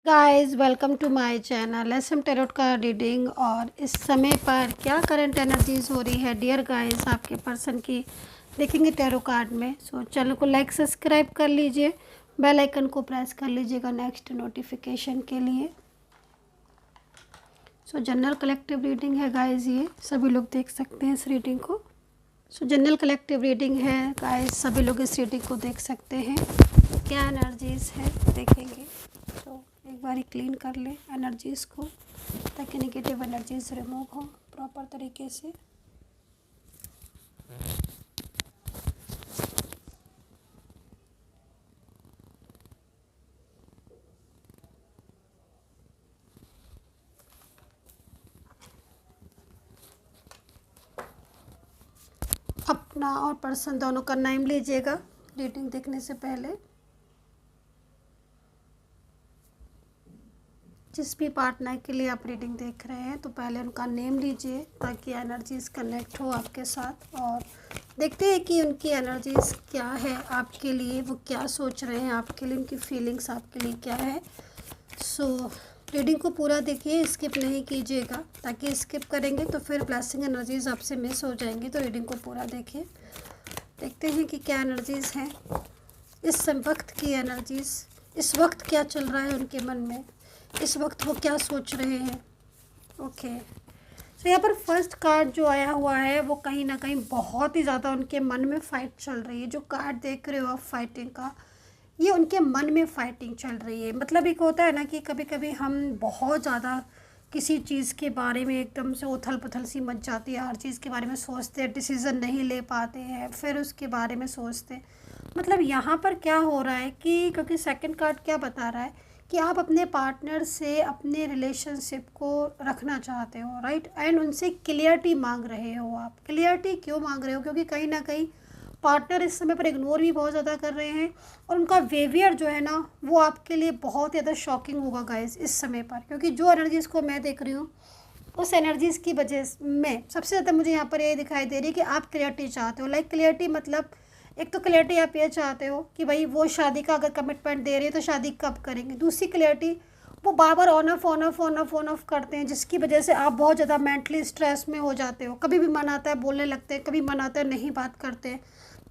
Guys welcome to my channel SM tarot का reading. और इस समय पर क्या करंट एनर्जीज हो रही है डियर गाइस आपके पर्सन की देखेंगे टैरो कार्ड में। सो चैनल को लाइक सब्सक्राइब कर लीजिए, बेल आइकन को प्रेस कर लीजिएगा नेक्स्ट नोटिफिकेशन के लिए। सो जनरल कलेक्टिव रीडिंग है गाइस, ये सभी लोग देख सकते हैं इस रीडिंग को। सो जनरल कलेक्टिव रीडिंग है गाइस, सभी लोग इस रीडिंग को देख सकते हैं। क्या एनर्जीज है देखेंगे। तो एक बार क्लीन कर ले एनर्जीज को ताकि नेगेटिव एनर्जीज रिमूव हो प्रॉपर तरीके से। अपना और पर्सन दोनों का नाम लीजिएगा रीडिंग देखने से पहले। जिस भी पार्टनर के लिए आप रीडिंग देख रहे हैं तो पहले उनका नेम लीजिए ताकि एनर्जीज कनेक्ट हो आपके साथ। और देखते हैं कि उनकी एनर्जीज क्या है आपके लिए, वो क्या सोच रहे हैं आपके लिए, उनकी फीलिंग्स आपके लिए क्या है। सो रीडिंग को पूरा देखिए, स्किप नहीं कीजिएगा ताकि स्किप करेंगे तो फिर ब्लेसिंग एनर्जीज आपसे मिस हो जाएंगी। तो रीडिंग को पूरा देखिए, देखते हैं कि क्या एनर्जीज हैं इस वक्त की एनर्जीज। इस वक्त क्या चल रहा है उनके मन में, इस वक्त वो क्या सोच रहे हैं। ओके, तो यहाँ पर फर्स्ट कार्ड जो आया हुआ है वो कहीं ना कहीं बहुत ही ज़्यादा उनके मन में फ़ाइट चल रही है। जो कार्ड देख रहे हो आप फाइटिंग का, ये उनके मन में फाइटिंग चल रही है। मतलब एक होता है ना कि कभी कभी हम बहुत ज़्यादा किसी चीज़ के बारे में एकदम से उथल पुथल सी मच जाती है, हर चीज़ के बारे में सोचते हैं, डिसीज़न नहीं ले पाते हैं, फिर उसके बारे में सोचते हैं। मतलब यहाँ पर क्या हो रहा है कि क्योंकि सेकंड कार्ड क्या बता रहा है कि आप अपने पार्टनर से अपने रिलेशनशिप को रखना चाहते हो, राइट। एंड उनसे क्लियरिटी मांग रहे हो। आप क्लियरिटी क्यों मांग रहे हो? क्योंकि कहीं ना कहीं पार्टनर इस समय पर इग्नोर भी बहुत ज़्यादा कर रहे हैं और उनका बिहेवियर जो है ना वो आपके लिए बहुत ज़्यादा शॉकिंग होगा गाइस इस समय पर। क्योंकि जो एनर्जीज़ को मैं देख रही हूँ उस एनर्जीज़ की वजह में सबसे ज़्यादा मुझे यहाँ पर ये दिखाई दे रही है कि आप क्लियरिटी चाहते हो। लाइक क्लियरिटी मतलब एक तो क्लियरिटी आप ये चाहते हो कि भाई वो शादी का अगर कमिटमेंट दे रहे हैं तो शादी कब करेंगे। दूसरी क्लियरिटी, वो बार बार on off on off on off on off करते हैं जिसकी वजह से आप बहुत ज़्यादा मेंटली स्ट्रेस में हो जाते हो। कभी भी मन आता है बोलने लगते हैं, कभी मन आता है नहीं बात करते हैं।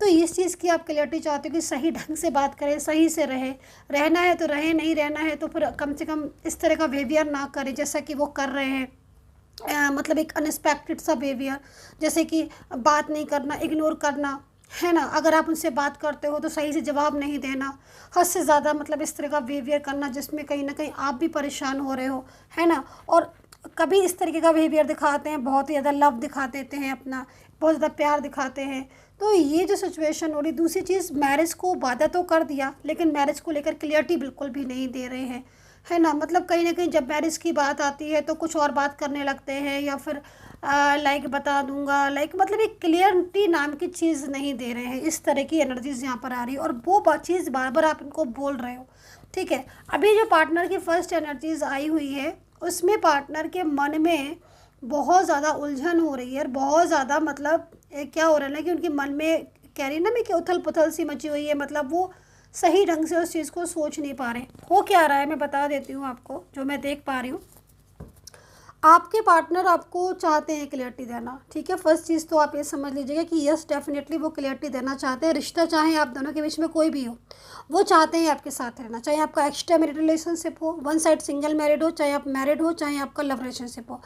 तो इस चीज़ की आप क्लियरिटी चाहते हो कि सही ढंग से बात करें, सही से रहे, रहना है तो रहे, नहीं रहना है तो फिर कम से कम इस तरह का बिहेवियर ना करें जैसा कि वो कर रहे हैं। मतलब एक अनएक्सपेक्टेड सा बिहेवियर, जैसे कि बात नहीं करना, इग्नोर करना, है ना। अगर आप उनसे बात करते हो तो सही से जवाब नहीं देना, हद से ज़्यादा मतलब इस तरह का बिहेवियर करना जिसमें कहीं ना कहीं आप भी परेशान हो रहे हो, है ना। और कभी इस तरीके का बिहेवियर दिखाते हैं, बहुत ही ज़्यादा लव दिखा देते हैं अपना, बहुत ज़्यादा प्यार दिखाते हैं। तो ये जो सिचुएशन हो रही। दूसरी चीज़, मैरिज को वादा तो कर दिया लेकिन मैरिज को लेकर क्लियरिटी बिल्कुल भी नहीं दे रहे हैं, है ना। मतलब कहीं ना कहीं जब मैरिज की बात आती है तो कुछ और बात करने लगते हैं या फिर लाइक बता दूंगा, लाइक मतलब एक क्लियरिटी नाम की चीज़ नहीं दे रहे हैं। इस तरह की एनर्जीज यहाँ पर आ रही है और वो चीज़ बार बार आप इनको बोल रहे हो, ठीक है। अभी जो पार्टनर की फर्स्ट एनर्जीज आई हुई है उसमें पार्टनर के मन में बहुत ज़्यादा उलझन हो रही है और बहुत ज़्यादा मतलब क्या हो रहा है ना कि उनके मन में कह रही है ना मैं कि उथल पुथल सी मची हुई है। मतलब वो सही ढंग से उस चीज़ को सोच नहीं पा रहे। हो क्या रहा है मैं बता देती हूँ आपको जो मैं देख पा रही हूँ। आपके पार्टनर आपको चाहते हैं क्लियरिटी देना, ठीक है। फर्स्ट चीज़ तो आप ये समझ लीजिएगा कि यस डेफिनेटली वो क्लियरिटी देना चाहते हैं। रिश्ता चाहे आप दोनों के बीच में कोई भी हो, वो चाहते हैं आपके साथ रहना। चाहे आपका एक्स्ट्रा मैरिड रिलेशनशिप हो, वन साइड सिंगल मैरिड हो, चाहे आप मैरिड हो, चाहे आपका लव रिलेशनशिप हो,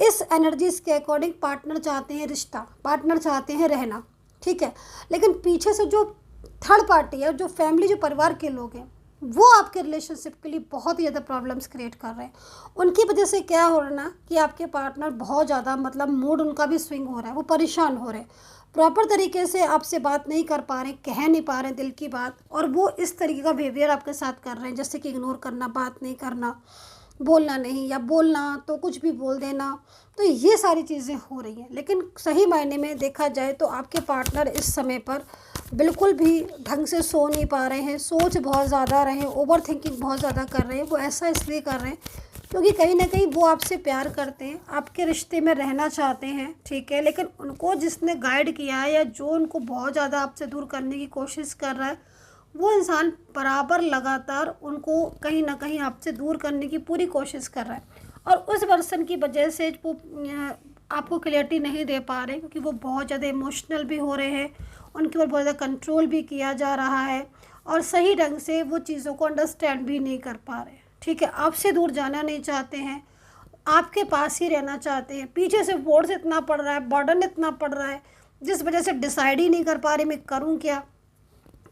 इस एनर्जीज के अकॉर्डिंग पार्टनर चाहते हैं रिश्ता, पार्टनर चाहते हैं रहना, ठीक है। लेकिन पीछे से जो थर्ड पार्टी है, जो फैमिली, जो परिवार के लोग हैं, वो आपके रिलेशनशिप के लिए बहुत ही ज़्यादा प्रॉब्लम्स क्रिएट कर रहे हैं। उनकी वजह से क्या हो रहा है ना कि आपके पार्टनर बहुत ज़्यादा मतलब मूड उनका भी स्विंग हो रहा है, वो परेशान हो रहे हैं, प्रॉपर तरीके से आपसे बात नहीं कर पा रहे, कह नहीं पा रहे दिल की बात। और वो इस तरीके का बिहेवियर आपके साथ कर रहे हैं जैसे कि इग्नोर करना, बात नहीं करना, बोलना नहीं, या बोलना तो कुछ भी बोल देना। तो ये सारी चीज़ें हो रही हैं। लेकिन सही मायने में देखा जाए तो आपके पार्टनर इस समय पर बिल्कुल भी ढंग से सो नहीं पा रहे हैं, सोच बहुत ज़्यादा रहे हैं, ओवर थिंकिंग बहुत ज़्यादा कर रहे हैं। वो ऐसा इसलिए कर रहे हैं क्योंकि कहीं ना कहीं वो आपसे प्यार करते हैं, आपके रिश्ते में रहना चाहते हैं, ठीक है। लेकिन उनको जिसने गाइड किया है या जो उनको बहुत ज़्यादा आपसे दूर करने की कोशिश कर रहा है वो इंसान बराबर लगातार उनको कहीं ना कहीं आपसे दूर करने की पूरी कोशिश कर रहा है, और उस पर्सन की वजह से वो आपको क्लियरिटी नहीं दे पा रहे, क्योंकि वो बहुत ज़्यादा इमोशनल भी हो रहे हैं, उनके ऊपर बहुत ज़्यादा कंट्रोल भी किया जा रहा है, और सही ढंग से वो चीज़ों को अंडरस्टैंड भी नहीं कर पा रहे। ठीक है, आपसे दूर जाना नहीं चाहते हैं, आपके पास ही रहना चाहते हैं। पीछे से फोर्स इतना पड़ रहा है, बर्डन इतना पड़ रहा है, जिस वजह से डिसाइड ही नहीं कर पा रही मैं करूँ क्या।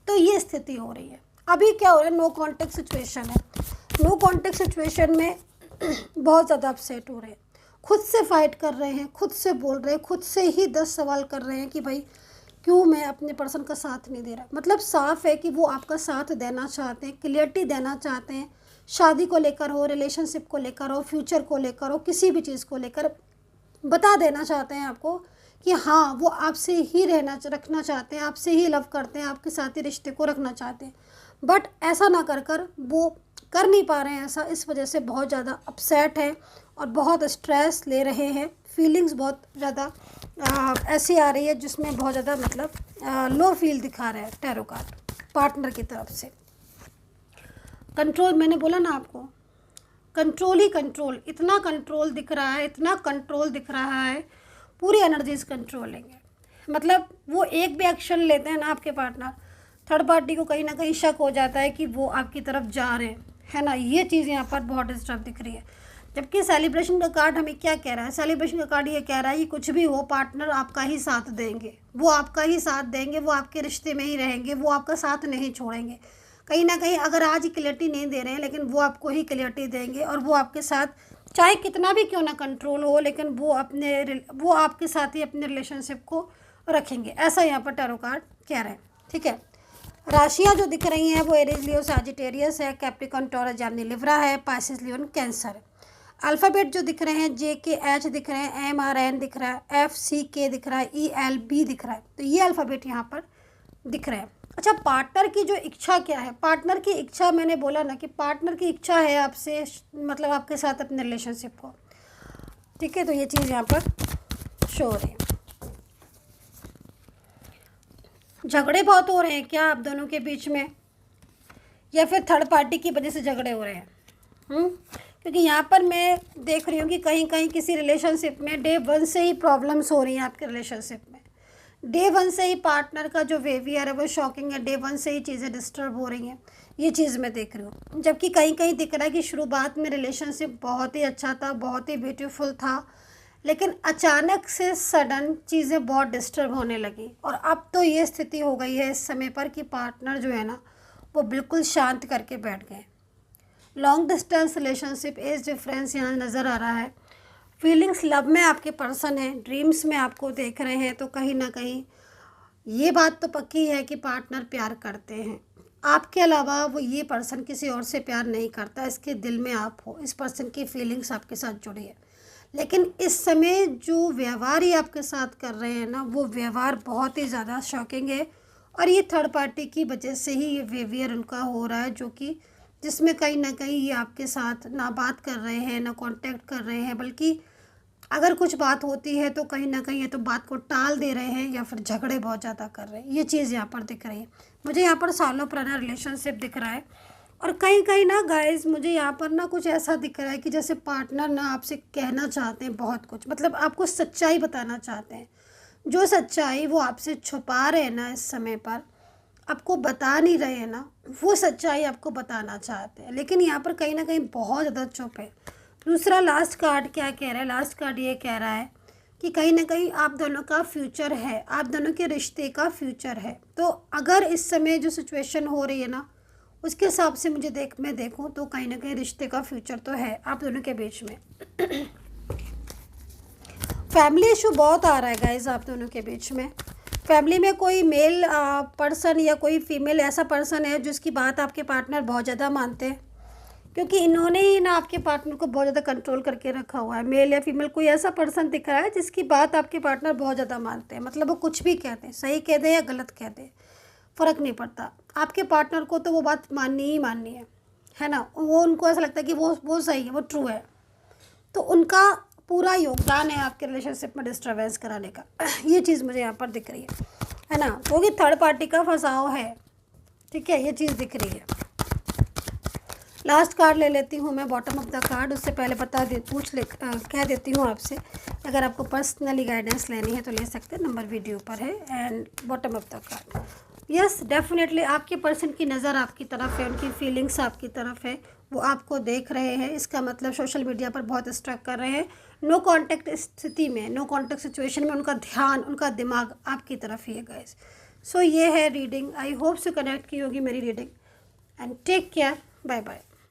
तो ये स्थिति हो रही है। अभी क्या हो रहा है, नो कॉन्टेक्ट सिचुएशन है। नो कॉन्टेक्ट सिचुएशन में बहुत ज़्यादा अपसेट हो रहे हैं, खुद से फाइट कर रहे हैं, खुद से बोल रहे हैं, खुद से ही 10 सवाल कर रहे हैं कि भाई क्यों मैं अपने पर्सन का साथ नहीं दे रहा। मतलब साफ है कि वो आपका साथ देना चाहते हैं, क्लियरिटी देना चाहते हैं, शादी को लेकर हो, रिलेशनशिप को लेकर हो, फ्यूचर को लेकर हो, किसी भी चीज़ को लेकर बता देना चाहते हैं आपको कि हाँ वो आपसे ही रखना चाहते हैं, आपसे ही लव करते हैं, आपके साथ ही रिश्ते को रखना चाहते हैं। बट ऐसा ना कर वो कर नहीं पा रहे हैं ऐसा, इस वजह से बहुत ज़्यादा अपसेट है और बहुत स्ट्रेस ले रहे हैं। फीलिंग्स बहुत ज़्यादा ऐसी आ रही है जिसमें बहुत ज़्यादा मतलब लो फील दिखा रहा है टैरो कार्ड पार्टनर की तरफ से। कंट्रोल, मैंने बोला ना आपको, कंट्रोल ही कंट्रोल, इतना कंट्रोल दिख रहा है, इतना कंट्रोल दिख रहा है, पूरी एनर्जीज कंट्रोलिंग है। मतलब वो एक भी एक्शन लेते हैं ना आपके पार्टनर, थर्ड पार्टी को कहीं ना कहीं शक हो जाता है कि वो आपकी तरफ जा रहे हैं, है ना। ये चीज़ यहाँ पर बहुत डिस्टर्ब दिख रही है। जबकि सेलिब्रेशन का कार्ड हमें क्या कह रहा है, सेलिब्रेशन का कार्ड ये कह रहा है कि कुछ भी हो पार्टनर आपका ही साथ देंगे, वो आपका ही साथ देंगे, वो आपके रिश्ते में ही रहेंगे, वो आपका साथ नहीं छोड़ेंगे। कहीं ना कहीं अगर आज क्लियरिटी नहीं दे रहे हैं, लेकिन वो आपको ही क्लियरिटी देंगे, और वो आपके साथ चाहे कितना भी क्यों ना कंट्रोल हो, लेकिन वो आपके साथ ही अपने रिलेशनशिप को रखेंगे। ऐसा यहाँ पर टैरो कार्ड कह रहे हैं। ठीक है, राशियाँ जो दिख रही हैं वो एरीज, लियो, सैजिटेरियस है, कैप्रिकॉर्न, टॉरस, जेमिनी, लिब्रा है, पाइसेस, लियोन, कैंसर है। अल्फ़ाबेट जो दिख रहे हैं JKH दिख रहे हैं, MRN दिख रहा है, FCK दिख रहा है, ELB दिख रहा है। तो ये अल्फ़ाबेट यहाँ पर दिख रहे हैं। अच्छा, पार्टनर की जो इच्छा क्या है, पार्टनर की इच्छा, मैंने बोला ना कि पार्टनर की इच्छा है आपसे, मतलब आपके साथ अपने रिलेशनशिप को। ठीक है, तो ये चीज़ यहाँ पर शो हो रही है। झगड़े बहुत हो रहे हैं क्या आप दोनों के बीच में, या फिर थर्ड पार्टी की वजह से झगड़े हो रहे हैं? क्योंकि यहाँ पर मैं देख रही हूँ कि कहीं कहीं किसी रिलेशनशिप में डे 1 से ही प्रॉब्लम्स हो रही हैं। आपके रिलेशनशिप में डे 1 से ही पार्टनर का जो बिहेवियर है वो शॉकिंग है, डे 1 से ही चीज़ें डिस्टर्ब हो रही हैं, ये चीज़ मैं देख रही हूँ। जबकि कहीं कहीं दिख रहा है कि शुरुआत में रिलेशनशिप बहुत ही अच्छा था, बहुत ही ब्यूटीफुल था, लेकिन अचानक से सडन चीज़ें बहुत डिस्टर्ब होने लगी, और अब तो ये स्थिति हो गई है इस समय पर कि पार्टनर जो है ना वो बिल्कुल शांत करके बैठ गए। Long distance relationship, age difference यहाँ नज़र आ रहा है। फीलिंग्स, लव में आपके पर्सन है, ड्रीम्स में आपको देख रहे हैं, तो कहीं ना कहीं ये बात तो पक्की है कि पार्टनर प्यार करते हैं। आपके अलावा वो ये पर्सन किसी और से प्यार नहीं करता, इसके दिल में आप हो, इस पर्सन की फीलिंग्स आपके साथ जुड़ी है। लेकिन इस समय जो व्यवहार ही आपके साथ कर रहे हैं ना, वो व्यवहार बहुत ही ज़्यादा शॉकिंग है, और ये थर्ड पार्टी की वजह से ही ये बिहेवियर उनका हो रहा है, जो कि जिसमें कहीं ना कहीं ये आपके साथ ना बात कर रहे हैं, ना कांटेक्ट कर रहे हैं, बल्कि अगर कुछ बात होती है तो कहीं ना कहीं ये तो बात को टाल दे रहे हैं, या फिर झगड़े बहुत ज़्यादा कर रहे हैं। ये चीज़ यहाँ पर दिख रही है मुझे। यहाँ पर सालों पुराना रिलेशनशिप दिख रहा है, और कहीं कहीं ना गाइस मुझे यहाँ पर ना कुछ ऐसा दिख रहा है कि जैसे पार्टनर ना आपसे कहना चाहते हैं बहुत कुछ, मतलब आपको सच्चाई बताना चाहते हैं। जो सच्चाई वो आपसे छुपा रहे हैं ना, इस समय पर आपको बता नहीं रहे हैं ना, वो सच्चाई आपको बताना चाहते हैं, लेकिन यहाँ पर कहीं ना कहीं बहुत ज़्यादा चुप है। दूसरा लास्ट कार्ड क्या कह रहा है, लास्ट कार्ड ये कह रहा है कि कहीं ना कहीं आप दोनों का फ्यूचर है, आप दोनों के रिश्ते का फ्यूचर है। तो अगर इस समय जो सिचुएशन हो रही है ना, उसके हिसाब से मैं देखूँ तो कहीं ना कहीं रिश्ते का फ्यूचर तो है आप दोनों के बीच में। फैमिली इशू बहुत आ रहा है गाइज आप दोनों के बीच में। फैमिली में कोई मेल पर्सन या कोई फीमेल ऐसा पर्सन है जिसकी बात आपके पार्टनर बहुत ज़्यादा मानते हैं, क्योंकि इन्होंने ही ना आपके पार्टनर को बहुत ज़्यादा कंट्रोल करके रखा हुआ है। मेल या फीमेल कोई ऐसा पर्सन दिख रहा है जिसकी बात आपके पार्टनर बहुत ज़्यादा मानते हैं, मतलब वो कुछ भी कहते हैं, सही कह दे या गलत कह दे फ़र्क नहीं पड़ता, आपके पार्टनर को तो वो बात माननी ही माननी है ना। वो उनको ऐसा लगता है कि वो सही है, वो ट्रू है, तो उनका पूरा योगदान है आपके रिलेशनशिप में डिस्टर्बेंस कराने का। ये चीज़ मुझे यहाँ पर दिख रही है ना, क्योंकि थर्ड पार्टी का फंसाव है, ठीक है, ये चीज़ दिख रही है। लास्ट कार्ड ले लेती हूँ मैं, बॉटम ऑफ द कार्ड। उससे पहले कह देती हूँ आपसे, अगर आपको पर्सनली गाइडेंस लेनी है तो ले सकते हैं, नंबर वीडियो पर है। And bottom of the card, yes definitely आपके पर्सन की नज़र आपकी तरफ है, उनकी फीलिंग्स आपकी तरफ है, वो आपको देख रहे हैं। इसका मतलब सोशल मीडिया पर बहुत स्ट्रक कर रहे हैं। नो कांटेक्ट स्थिति में, नो कांटेक्ट सिचुएशन में उनका ध्यान, उनका दिमाग आपकी तरफ ही है गाइस। सो ये है रीडिंग। आई होप से कनेक्ट की होगी मेरी reading. And take care, bye bye.